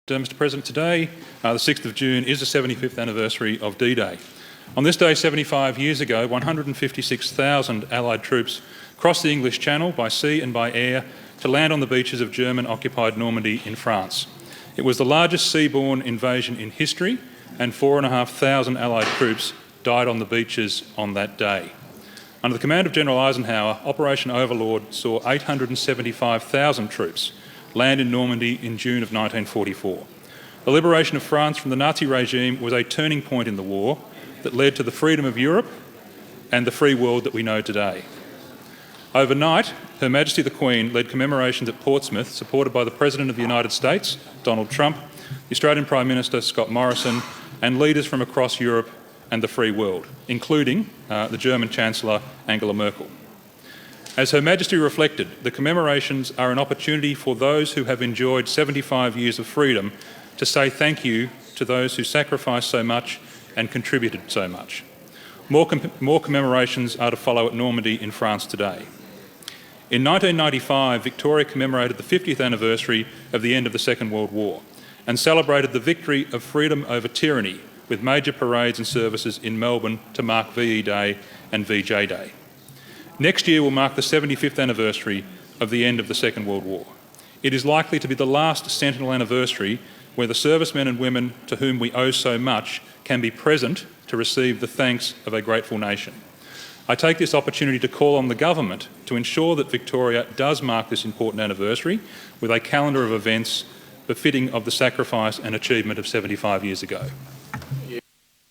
Mr President, today, the 6th of June, is the 75th anniversary of D-Day. On this day 75 years ago, 156,000 Allied troops crossed the English Channel by sea and by air to land on the beaches of German-occupied Normandy in France. It was the largest seaborne invasion in history, and 4,500 Allied troops died on the beaches on that day. Under the command of General Eisenhower, Operation Overlord saw 875,000 troops land in Normandy in June of 1944. The liberation of France from the Nazi regime was a turning point in the war that led to the freedom of Europe and the free world that we know today. Overnight, Her Majesty the Queen led commemorations at Portsmouth, supported by the President of the United States, Donald Trump, the Australian Prime Minister, Scott Morrison, and leaders from across Europe and the free world, including the German Chancellor, Angela Merkel. As Her Majesty reflected, the commemorations are an opportunity for those who have enjoyed 75 years of freedom to say thank you to those who sacrificed so much and contributed so much. More commemorations are to follow at Normandy in France today. In 1995, Victoria commemorated the 50th anniversary of the end of the Second World War and celebrated the victory of freedom over tyranny with major parades and services in Melbourne to mark VE Day and VJ Day. Next year will mark the 75th anniversary of the end of the Second World War. It is likely to be the last centennial anniversary where the servicemen and women to whom we owe so much can be present to receive the thanks of a grateful nation. I take this opportunity to call on the government to ensure that Victoria does mark this important anniversary with a calendar of events befitting of the sacrifice and achievement of 75 years ago.